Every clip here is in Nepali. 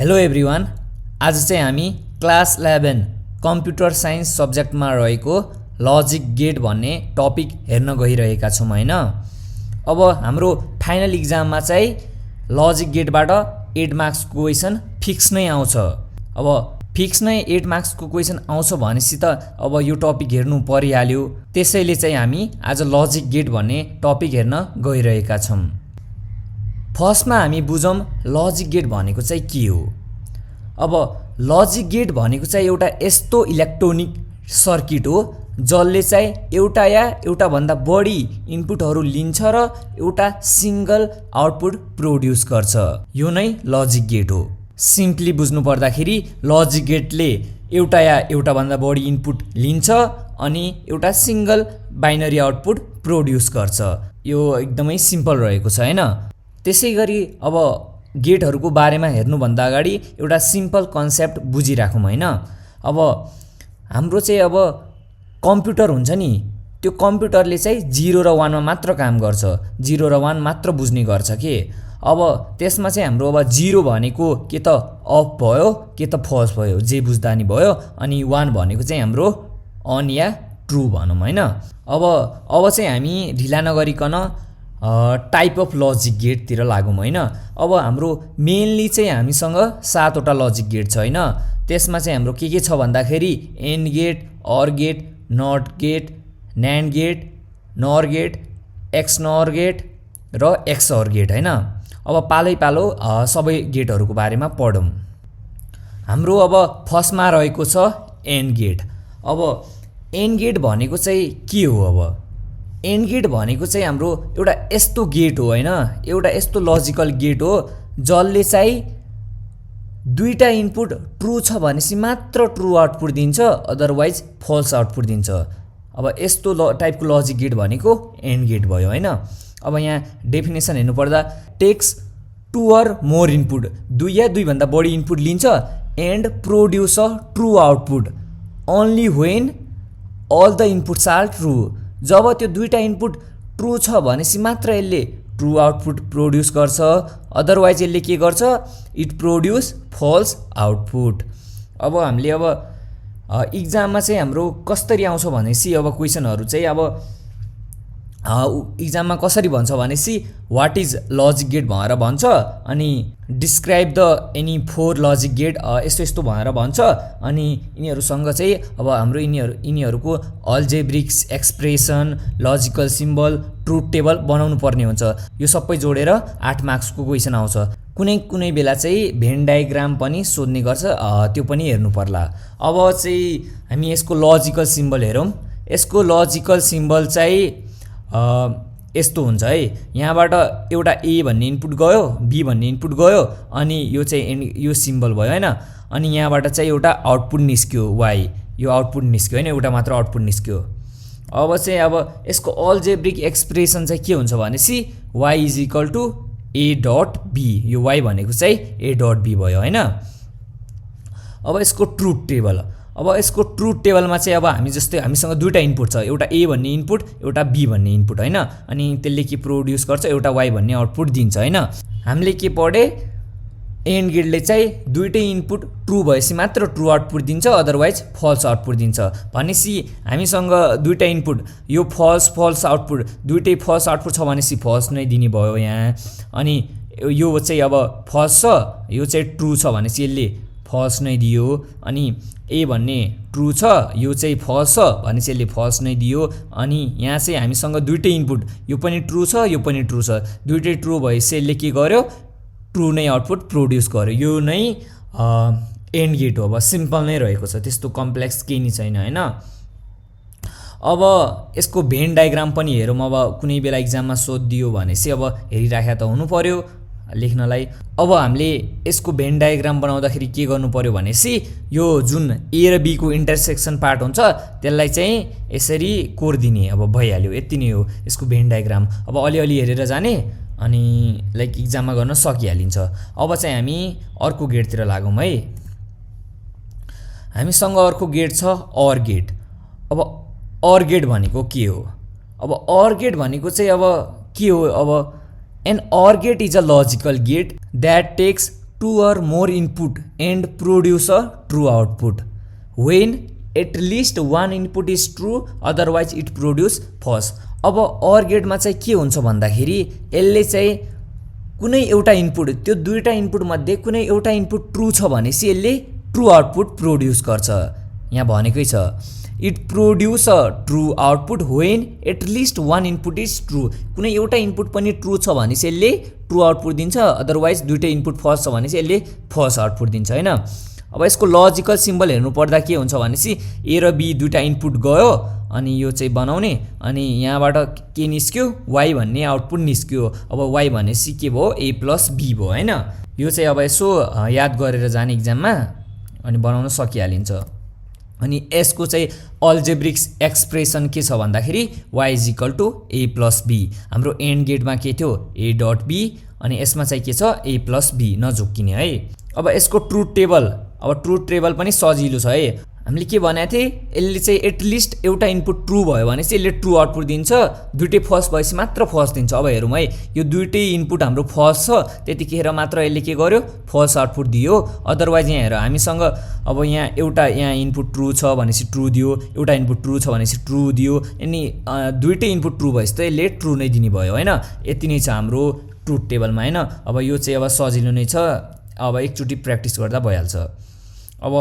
हेलो एभ्रिवान, आज चाहिँ हामी क्लास 11 कम्प्युटर साइन्स सब्जेक्टमा रहेको लजिक गेट भन्ने टपिक हेर्न गइरहेका छौँ हैन। अब हाम्रो फाइनल इक्जाममा चाहिँ लजिक गेटबाट 8 मार्क्सको क्वेसन फिक्स नै आउँछ। अब फिक्स नै 8 मार्क्सको क्वेसन आउँछ भनेपछि त अब यो टपिक हेर्नु परिहाल्यो। त्यसैले चाहिँ हामी आज लजिक गेट भन्ने टपिक हेर्न गइरहेका छौँ। फर्स्टमा हामी बुझौँ लजिक गेट भनेको चाहिँ के हो। अब लजिक गेट भनेको चाहिँ एउटा यस्तो इलेक्ट्रोनिक सर्किट हो जसले चाहिँ एउटा या एउटा भन्दा बढी इनपुटहरू लिन्छ र एउटा सिंगल आउटपुट प्रोड्युस गर्छ। यो नै लजिक गेट हो। सिम्पली बुझ्नु पर्दाखेरि लजिक गेटले एउटा या एउटा भन्दा बढी इनपुट लिन्छ अनि एउटा सिंगल बाइनरी आउटपुट प्रोड्युस गर्छ। यो एकदमै सिम्पल रहेको छ हैन। त्यसैगरी अब गेटहरूको बारेमा हेर्नुभन्दा अगाडि एउटा सिम्पल कन्सेप्ट बुझिराखौँ हैन। अब हाम्रो चाहिँ अब कम्प्युटर हुन्छ नि, त्यो कम्प्युटरले चाहिँ 0 र 1 मा मात्र काम गर्छ, 0 र 1 मात्र बुझ्ने गर्छ के। अब त्यसमा चाहिँ हाम्रो अब 0 भनेको के त अफ भयो के त फल्स भयो, जे बुझ्दा नि भयो। अनि 1 भनेको चाहिँ हाम्रो अन या ट्रु भनौँ हैन। अब चाहिँ हामी ढिला नगरिकन टाइप अफ लजिक गेटतिर लागौँ हैन। अब हाम्रो मेनली चाहिँ हामीसँग 7 वटा लजिक गेट छ हैन। त्यसमा चाहिँ हाम्रो के छ भन्दाखेरि AND gate, OR gate, NOT gate, NAND gate, NOR gate, XNOR gate र एक्स अर गेट हैन। अब पालै पालो सबै गेटहरूको बारेमा पढौँ। हाम्रो अब फर्स्टमा रहेको छ एन्ड गेट। अब एन्ड गेट भनेको चाहिँ के हो। अब एन्ड गेट भनेको चाहिँ हाम्रो एउटा यस्तो गेट हो हैन, एउटा यस्तो लजिकल गेट हो जसले चाहिँ दुईटा इनपुट ट्रु छ भनेपछि मात्र ट्रु आउटपुट दिन्छ, अदरवाइज फल्स आउटपुट दिन्छ। अब यस्तो टाइपको लजिक गेट भनेको एन्ड गेट भयो हैन। अब यहाँ डेफिनेसन हेर्नुपर्दा टेक्स 2 or more इनपुट, 2 या 2 भन्दा बढी इनपुट लिन्छ and produce a true output only when all the inputs are true. जब त्यो दुईटा इनपुट ट्रु छ भनेपछि मात्र यसले ट्रु आउटपुट प्रोड्युस गर्छ, अदरवाइज यसले के गर्छ, इट प्रोड्युस फल्स आउटपुट। अब हामीले अब इक्जाममा चाहिँ हाम्रो कसरी आउँछ भनेपछि अब क्वेसनहरू चाहिँ अब इक्जाममा कसरी भन्छ भनेपछि वाट इज लजिक गेट भनेर भन्छ, अनि describe the any 4 logic gate यस्तो यस्तो भनेर भन्छ। अनि यिनीहरूसँग चाहिँ अब हाम्रो यिनीहरूको algebraics expression, logical symbol, truth table बनाउनु पर्ने हुन्छ। यो सबै जोडेर 8 मार्क्सको क्वेसन आउँछ। कुनै बेला चाहिँ भेन डायग्राम पनि सोध्ने गर्छ, त्यो पनि हेर्नु पर्ला। अब चाहिँ हामी यसको लजिकल सिम्बल हेरौँ। यसको लजिकल सिम्बल चाहिँ यस्तो हुन्छ है। यहाँबाट एउटा ए भन्ने इनपुट गयो, बी भन्ने इनपुट गयो, अनि यो चाहिँ यो सिम्बल भयो हैन। अनि यहाँबाट चाहिँ एउटा आउटपुट निस्क्यो वाई, यो आउटपुट निस्क्यो हैन, एउटा मात्र आउटपुट निस्क्यो। अब चाहिँ अब यसको अल्जेब्रिक एक्सप्रेसन चाहिँ के हुन्छ भनेपछि Y is equal to A dot B, यो वाई भनेको चाहिँ ए डट बी भयो हैन। अब यसको ट्रुथ टेबल, अब यसको ट्रुथ टेबलमा चाहिँ अब हामी जस्तै हामीसँग दुईटा इनपुट छ, एउटा ए भन्ने इनपुट, एउटा बी भन्ने इनपुट हैन। अनि त्यसले के प्रोड्युस गर्छ, एउटा वाई भन्ने आउटपुट दिन्छ हैन। हामीले के पढे, एन्ड गेटले चाहिँ दुईटै इनपुट ट्रु भएपछि मात्र ट्रु आउटपुट दिन्छ, अदरवाइज फल्स आउटपुट दिन्छ। भनेपछि हामीसँग दुईटा इनपुट, यो फल्स आउटपुट, दुईटै फल्स आउटपुट छ भनेपछि फल्स नै दिने भयो यहाँ। अनि यो चाहिँ अब फल्स छ, यो चाहिँ ट्रु छ भनेपछि यसले फल्स नै दियो। अनि ए भन्ने ट्रु छ, यो चाहिँ फल्स छ भनेपछि यसले फल्स नै दियो। अनि यहाँ चाहिँ हामीसँग दुईटै इनपुट, यो पनि ट्रु छ यो पनि ट्रु छ, दुईटै ट्रु भएपछि यसले के गर्यो, ट्रु नै आउटपुट प्रोड्युस गर्यो। यो नै एन्ड गेट हो। अब सिम्पल नै रहेको छ, त्यस्तो कम्प्लेक्स केही नि छैन हैन। अब यसको भेन डायग्राम पनि हेरौँ। अब कुनै बेला इक्जाममा सोधिदियो भनेपछि अब हेरिराखेका त हुनु पर्यो लेख्नलाई। अब हामीले यसको भेन डायग्राम बनाउँदाखेरि के गर्नु पर्यो भनेपछि यो जुन ए र बी को इन्टरसेक्सन पार्ट हुन्छ त्यसलाई चाहिँ यसरी कोरिदिने, अब भइहाल्यो। यति नै हो यसको भेन डायग्राम। अब अलिअलि हेरेर जाने अनि लाइक इक्जाममा गर्न सकिहालिन्छ। अब चाहिँ हामी अर्को गेटतिर लागौँ है। हामीसँग अर्को गेट छ अर गेट। अब अर गेट भनेको के हो। अब अर गेट भनेको चाहिँ अब के हो, अब an OR gate is a logical gate that takes 2 or more input and produce a true output. When at least one input is true, otherwise it produce false. अब OR गेटमा चाहिँ के हुन्छ भन्दाखेरि यसले चाहिँ कुनै एउटा इनपुट, त्यो दुईटा इनपुट मध्ये कुनै एउटा इनपुट ट्रू छ भनेपछि यसले ट्रू आउटपुट प्रोड्युस गर्छ। यहाँ भनेकै छ it produce a true output when at least one input is true. कुनै एउटा इनपुट पनि ट्रू छ भनेपछि यसले ट्रू आउटपुट दिन्छ, अदरवाइज दुईटै इनपुट फल्स छ भनेपछि यसले फल्स आउटपुट दिन्छ हैन। अब यसको लजिकल सिम्बल हेर्नु पर्दा के हुन्छ भनेपछि ए र बी दुईटा इनपुट गयो अनि यो चाहिँ बनाउने, अनि यहाँबाट के निस्क्यो वाई भन्ने आउटपुट निस्क्यो। अब वाई भनेपछि के भयो ए प्लस बी भयो हैन। यो चाहिँ अब यसो याद गरेर जाने इक्जाममा अनि बनाउन सकिहालिन्छ। अनि यसको चाहिँ अल्जेब्रिक एक्सप्रेसन के छ भन्दाखेरि y is equal to A plus B. हाम्रो एन्ड गेटमा के थियो ए डट बी, अनि यसमा चाहिँ के छ ए प्लस बी नझुक्किने है। अब यसको ट्रुथ टेबल, अब ट्रुथ टेबल पनि सजिलो छ है। हामीले के भनेको थिए यसले चाहिँ एटलिस्ट एउटा इनपुट ट्रू भयो भने चाहिँ यसले ट्रू आउटपुट दिन्छ, दुईटै फल्स भएपछि मात्र फल्स दिन्छ। अब हेरौँ है, यो दुईटै इनपुट हाम्रो फल्स छ, त्यतिखेर मात्र यसले के गर्यो फल्स आउटपुट दियो। अदरवाइज यहाँ हेर हामीसँग अब यहाँ एउटा यहाँ इनपुट ट्रू छ भनेपछि ट्रू दियो, एउटा इनपुट ट्रू छ भनेपछि ट्रू दियो, अनि दुईटै इनपुट ट्रू भएपछि त यसले ट्रू नै दिने भयो हैन। यति नै छ हाम्रो ट्रुथ टेबलमा हैन। अब यो चाहिँ अब सजिलो नै छ, अब एकचोटि प्र्याक्टिस गर्दा भइहाल्छ। अब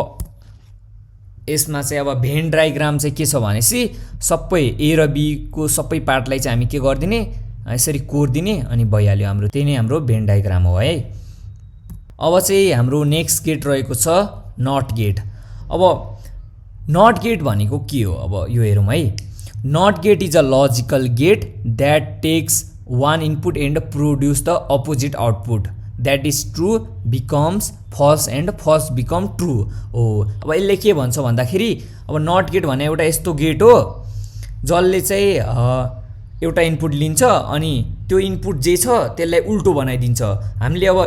यसमा चाहिँ अब भेन डायग्राम चाहिँ के छ भनेपछि सबै ए र बी को सबै पार्टलाई चाहिँ हामी के गरिदिने यसरी कोर्दिने अनि भइहाल्यो हाम्रो। त्यही नै हाम्रो भेन डायग्राम हो है। अब चाहिँ हाम्रो नेक्स्ट गेट रहेको छ नट गेट। अब नट गेट भनेको के हो अब यो हेरौँ है। Not gate is a logical gate that takes one input and produce the opposite output that is true becomes false and false become true हो। अब यसले के भन्छ भन्दाखेरि अब नट गेट भने एउटा यस्तो गेट हो जसले चाहिँ एउटा इनपुट लिन्छ अनि त्यो इनपुट जे छ त्यसलाई उल्टो बनाइदिन्छ। हामीले अब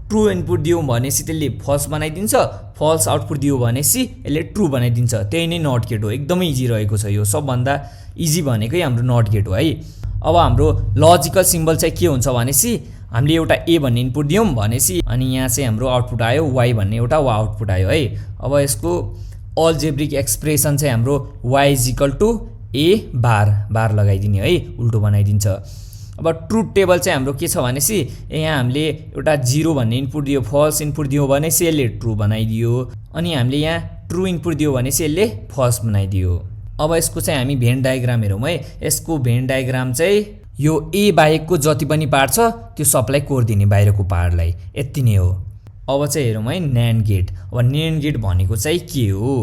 ट्रू इनपुट दियौँ भनेपछि त्यसले फल्स बनाइदिन्छ, फल्स आउटपुट दियो भनेपछि यसले ट्रू बनाइदिन्छ। त्यही नै नट गेट हो। एकदमै इजी रहेको छ यो, सबभन्दा इजी भनेकै हाम्रो नट गेट हो है। अब हाम्रो लजिकल सिम्बल चाहिँ के हुन्छ भनेपछि हामीले एउटा ए भन्ने इनपुट दियौँ भनेपछि अनि यहाँ चाहिँ हाम्रो आउटपुट आयो वाई भन्ने एउटा आउटपुट आयो है। अब यसको अल्जेब्रिक एक्सप्रेसन चाहिँ हाम्रो वाई इज इक्वल टु ए बार लगाइदिने है, उल्टो बनाइदिन्छ। अब ट्रुथ टेबल चाहिँ हाम्रो के छ भनेपछि यहाँ हामीले एउटा 0 भन्ने इनपुट दियो, फल्स इनपुट दियो भनेपछि यसले ट्रू बनाइदियो, अनि हामीले यहाँ ट्रू इनपुट दियो भनेपछि यसले फल्स बनाइदियो। अब यसको चाहिँ हामी भेन डायग्राम हेरौँ है। यसको भेन डायग्राम चाहिँ यो ए बाहेकको जति पनि पार्ट छ त्यो सबलाई कोर्दिने बाहिरको पार्टलाई, यति नै हो। अब चाहिँ हेरौँ है न्यान्ड गेट। अब न्यान्ड गेट भनेको चाहिँ के हो?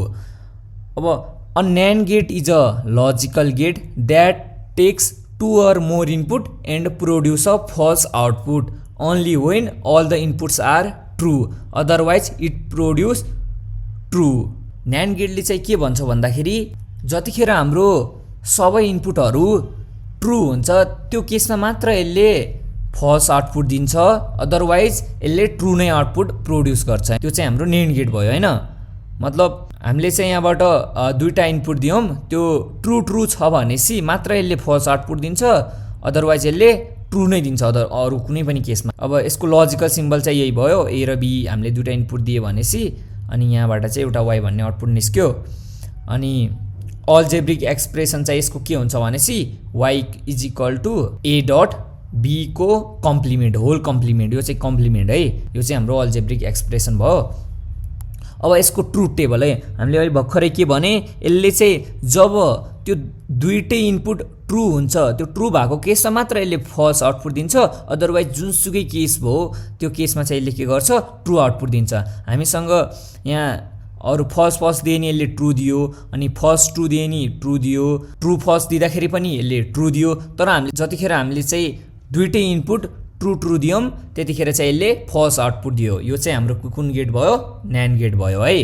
अब a NAND gate is a logical gate that takes 2 or more input and produce a false output only when all the inputs are true, otherwise it produce true. NAND गेटले चाहिँ के भन्छ भन्दाखेरि जतिखेर हाम्रो सबै इनपुटहरू ट्रू हुन्छ त्यो केसमा मात्र यसले फल्स आउटपुट दिन्छ, अदरवाइज यसले ट्रू नै आउटपुट प्रोड्युस गर्छ। त्यो चाहिँ हाम्रो NAND गेट भयो हैन। मतलब हामीले चाहिँ यहाँबाट दुईटा इनपुट दियौँ, त्यो ट्रू छ भनेपछि मात्र यसले फल्स आउटपुट दिन्छ, अदरवाइज यसले ट्रू नै दिन्छ अरू कुनै पनि केसमा। अब यसको लजिकल सिम्बल चाहिँ यही भयो, ए र बी हामीले दुईटा इनपुट दिए भनेपछि अनि यहाँबाट चाहिँ एउटा वाई भन्ने आउटपुट निस्क्यो। अनि अल्जेब्रिक एक्सप्रेसन चाहिँ यसको के हुन्छ भनेपछि Y is equal to A dot B को कम्प्लिमेन्ट, होल कम्प्लिमेन्ट। यो चाहिँ कम्प्लिमेन्ट है, यो चाहिँ हाम्रो अल्जेब्रिक एक्सप्रेसन भयो। अब यसको ट्रुथ टेबल है, हामीले अहिले भर्खरै के भने यसले चाहिँ जब त्यो दुईटै इनपुट ट्रू हुन्छ त्यो ट्रू भएको केसमा मात्र यसले फल्स आउटपुट दिन्छ, अदरवाइज जुनसुकै केस भयो त्यो केसमा चाहिँ यसले के गर्छ ट्रू आउटपुट दिन्छ। हामीसँग यहाँ अरू फल्स दिए नि यसले ट्रू दियो, अनि फल्स ट्रू दिए नि ट्रू दियो, ट्रू फल्स दिँदाखेरि पनि यसले ट्रू दियो। तर हामीले जतिखेर हामीले चाहिँ दुईटै इनपुट ट्रू दियौँ त्यतिखेर चाहिँ यसले फल्स आउटपुट दियो। यो चाहिँ हाम्रो कुन गेट भयो? न्यान्ड गेट भयो है।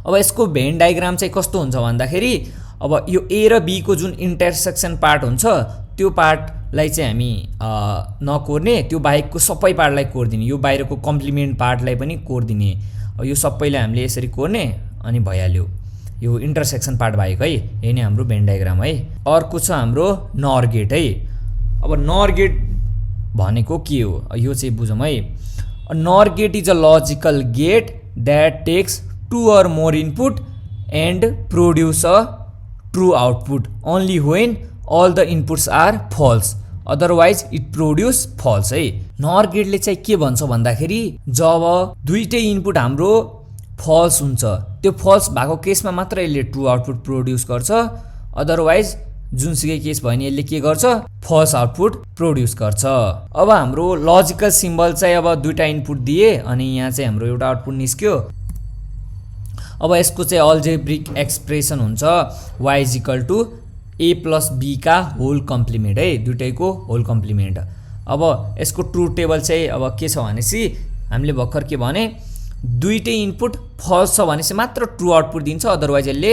अब यसको भेन डायग्राम चाहिँ कस्तो हुन्छ भन्दाखेरि अब यो ए र बी को जुन इन्टरसेक्सन पार्ट हुन्छ त्यो पार्टलाई चाहिँ हामी नकोर्ने, त्यो बाहेकको सबै पार्टलाई कोर्दिने, यो बाहिरको कम्प्लिमेन्ट पार्टलाई पनि कोर्दिने। अब यो सबैलाई हामीले यसरी कोर्ने अनि भइहाल्यो, यो इन्टरसेक्सन पार्ट भएको है। यही नै हाम्रो भेन डायग्राम है। अर्को छ हाम्रो नर गेट है। अब नर गेट भनेको के हो यो चाहिँ बुझौँ है। NOR gate is a logical gate that takes 2 or more input and produce a true output only when all the inputs are false, otherwise it produce false है। नर गेटले चाहिँ के भन्छ भन्दाखेरि जब दुईटै इनपुट हाम्रो फल्स हुन्छ, त्यो फल्स भएको केसमा मात्र यसले ट्रु आउटपुट प्रोड्युस गर्छ, अदरवाइज जुनसुकै केस भयो भने यसले के गर्छ, फल्स आउटपुट प्रोड्युस गर्छ। अब हाम्रो लजिकल सिम्बल चाहिँ अब दुईटा इनपुट दिए अनि यहाँ चाहिँ हाम्रो एउटा आउटपुट निस्क्यो। अब यसको चाहिँ अल्जेब्रिक एक्सप्रेसन हुन्छ y = a + b का होल कम्प्लिमेन्ट है, दुईटैको होल कम्प्लिमेन्ट। अब यसको ट्रुथ टेबल चाहिँ अब के छ भनेपछि हामीले भर्खर के भने दुईटै इनपुट फल्स छ भनेपछि मात्र ट्रु आउटपुट दिन्छ, अदरवाइज यसले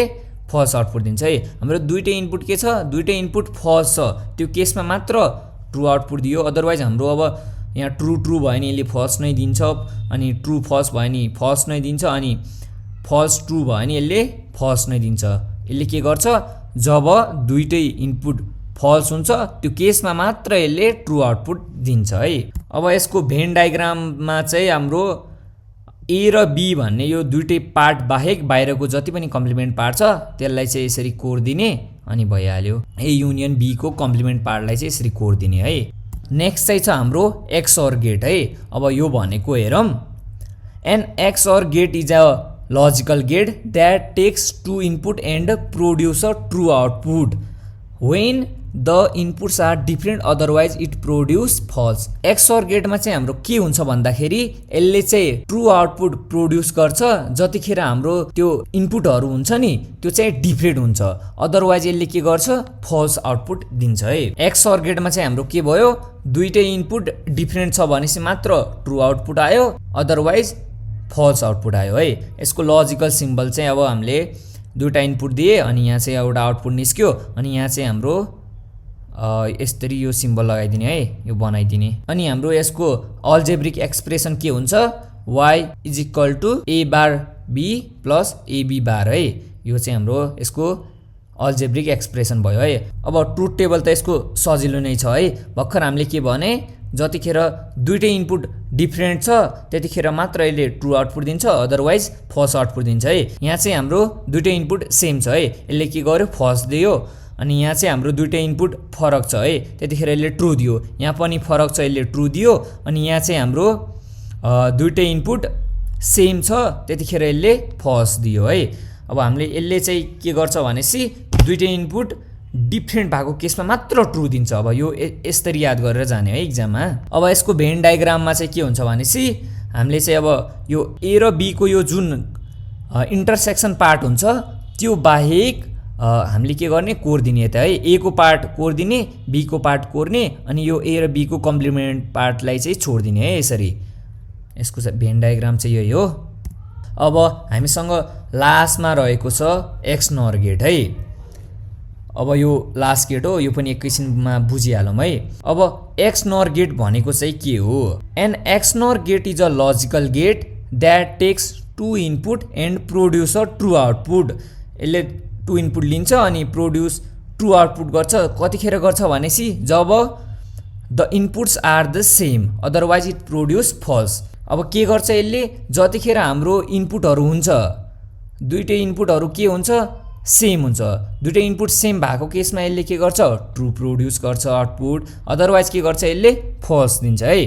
फल्स आउटपुट दिन्छ है। हाम्रो दुईटै इनपुट के छ, दुईटै इनपुट फल्स छ, त्यो केसमा मात्र ट्रु आउटपुट दियो, अदरवाइज हाम्रो अब यहाँ ट्रु भयो भने यसले फल्स नै दिन्छ, अनि ट्रु फल्स भयो भने फल्स नै दिन्छ, अनि फल्स ट्रु भयो भने यसले फल्स नै दिन्छ। यसले के गर्छ, जब दुईटै इनपुट फल्स हुन्छ त्यो केसमा मात्र यसले ट्रु आउटपुट दिन्छ है। अब यसको भेन डायग्राममा चाहिँ हाम्रो ए र बी भन्ने यो दुईटै पार्ट बाहेक बाहिरको जति पनि कम्प्लिमेन्ट पार्ट छ त्यसलाई चाहिँ यसरी कोड दिने अनि भइहाल्यो। ए युनियन बी को कम्प्लिमेन्ट पार्टलाई चाहिँ यसरी कोड दिने है। नेक्स्ट चाहिँ छ हाम्रो XOR गेट है। अब यो भनेको हेरौँ, an XOR gate is a logical gate that takes 2 input and produce a true output when the inputs are different, otherwise it produce false। XOR गेटमा चाहिँ हाम्रो के हुन्छ भन्दाखेरि यसले चाहिँ ट्रु आउटपुट प्रोड्युस गर्छ जतिखेर हाम्रो त्यो इनपुटहरू हुन्छ नि त्यो चाहिँ डिफरेन्ट हुन्छ, अदरवाइज यसले के गर्छ, फल्स आउटपुट दिन्छ है। XOR गेटमा चाहिँ हाम्रो के भयो, दुईटै इनपुट डिफरेन्ट छ भनेपछि मात्र ट्रु आउटपुट आयो, अदरवाइज फल्स आउटपुट आयो है। यसको लजिकल सिम्बल चाहिँ अब हामीले दुईटा इनपुट दिए अनि यहाँ चाहिँ एउटा आउटपुट निस्क्यो, अनि यहाँ चाहिँ हाम्रो यसरी यो सिम्बल लगाइदिने है, यो बनाइदिने। अनि हाम्रो यसको अल्जेब्रिक एक्सप्रेसन के हुन्छ, y = a⁻b + ab⁻ है। यो चाहिँ हाम्रो यसको अल्जेब्रिक एक्सप्रेसन भयो है। अब ट्रुथ टेबल त यसको सजिलो नै छ है। भर्खर हामीले के भने जतिखेर दुईटै इनपुट डिफरेन्ट छ त्यतिखेर मात्र यसले ट्रु आउटपुट दिन्छ, अदरवाइज फल्स आउटपुट दिन्छ है। यहाँ चाहिँ हाम्रो दुईटै इनपुट सेम छ है, यसले के गर्यो, फल्स दियो, अनि यहाँ चाहिँ हाम्रो दुईटै इनपुट फरक छ है, त्यतिखेर यसले ट्रु दियो। यहाँ पनि फरक छ, यसले ट्रु दियो, अनि यहाँ चाहिँ हाम्रो दुईटै इनपुट सेम छ त्यतिखेर यसले फल्स दियो है। अब हामीले यसले चाहिँ के गर्छ भनेपछि दुईटै इनपुट डिफरेन्ट भएको केसमा मात्र ट्रु दिन्छ। अब यो यसरी याद गरेर जाने है इक्जाममा। अब यसको भेन डायग्राममा चाहिँ के हुन्छ भनेपछि हामीले चाहिँ अब यो ए र बी को यो जुन इन्टरसेक्सन पार्ट हुन्छ त्यो बाहेक हामीले के गर्ने, कोर्दिने त है। ए को पार्ट कोर्दिने, बी को पार्ट कोर्ने, अनि यो ए र बी को कम्प्लिमेन्ट पार्टलाई चाहिँ छोडिदिने है यसरी। यसको भेन डायग्राम चाहिँ यही हो। अब हामीसँग लास्टमा रहेको छ XNOR गेट है। अब यो लास्ट गेट हो, यो पनि एकैछिनमा बुझिहालौँ है। अब XNOR गेट भनेको चाहिँ के हो, an XNOR gate is a logical gate that takes 2 input and produce a true output. यसले 2 इनपुट लिन्छ अनि प्रोड्युस ट्रु आउटपुट गर्छ। कतिखेर गर्छ भनेपछि जब the inputs are the same, otherwise it produce false. अब के गर्छ यसले, जतिखेर हाम्रो इनपुटहरू हुन्छ दुईटै इनपुटहरू के हुन्छ, सेम हुन्छ, दुईटै इनपुट सेम भएको केसमा यसले के गर्छ, ट्रु प्रोड्युस गर्छ आउटपुट, अदरवाइज के गर्छ यसले फल्स दिन्छ है।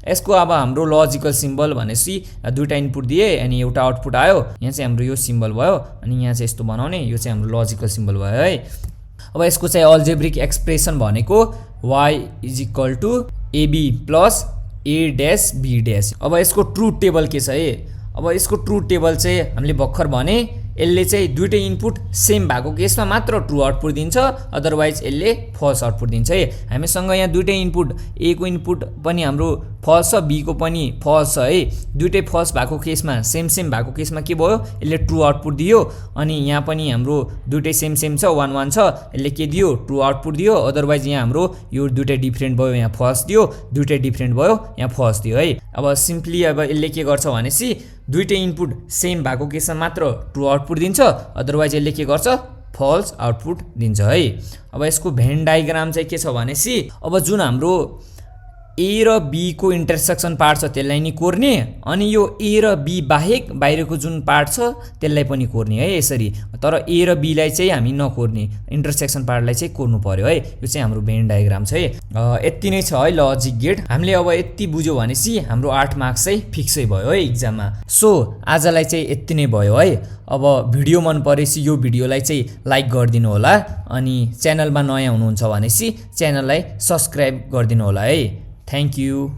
यसको अब हाम्रो लजिकल सिम्बल भनेपछि दुईटा इनपुट दिए अनि एउटा आउटपुट आयो, यहाँ चाहिँ हाम्रो यो सिम्बल भयो, अनि यहाँ चाहिँ यस्तो बनाउने, यो चाहिँ हाम्रो लजिकल सिम्बल भयो है। अब यसको चाहिँ अल्जेब्रिक एक्सप्रेसन भनेको y = ab + a'(b')। अब यसको ट्रुथ टेबल के छ है। अब यसको ट्रुथ टेबल चाहिँ हामीले भर्खर भने यसले चाहिँ दुईटै इनपुट सेम भएको केसमा मात्र ट्रु आउटपुट दिन्छ, अदरवाइज यसले फल्स आउटपुट दिन्छ है। हामीसँग यहाँ दुईटै इनपुट, ए को इनपुट पनि हाम्रो फल्स छ, बी को पनि फल्स छ है। दुईटै फल्स भएको केसमा, सेम भएको केसमा के भयो, यसले ट्रु आउटपुट दियो, अनि यहाँ पनि हाम्रो दुईटै सेम छ, 1 1 छ, यसले के दियो, ट्रु आउटपुट दियो, अदरवाइज यहाँ हाम्रो यो दुईटै डिफरेन्ट भयो, यहाँ फल्स दियो, दुईटै डिफरेन्ट भयो, यहाँ फल्स दियो है। अब सिम्पली अब यसले के गर्छ भनेपछि दुईटै इनपुट सेम भएको केसमा मात्र ट्रु आउटपुट दिन्छ, अदरवाइज यसले के गर्छ, फल्स आउटपुट दिन्छ है। अब यसको भेन डायग्राम चाहिँ के छ भनेपछि अब जुन हाम्रो ए र बी को इन्टरसेक्सन पार्ट छ त्यसलाई नि कोर्ने अनि यो ए र बी बाहेक बाहिरको जुन पार्ट छ त्यसलाई पनि कोर्ने है यसरी। तर ए र बी लाई चाहिँ हामी नकोर्ने, इन्टरसेक्सन पार्टलाई चाहिँ कोर्नु पर्यो है। यो चाहिँ हाम्रो भेन डायग्राम छ है। यति नै छ है लजिक गेट। हामीले अब यति बुझ्यो भनेपछि हाम्रो 8 मार्क्स चाहिँ फिक्सै भयो है इक्जाममा। सो आजलाई चाहिँ यति नै भयो है। अब भिडियो मन परेपछि यो भिडियोलाई चाहिँ लाइक गरिदिनु होला अनि च्यानलमा नयाँ हुनुहुन्छ भनेपछि च्यानललाई सब्स्क्राइब गरिदिनु होला है। Thank you.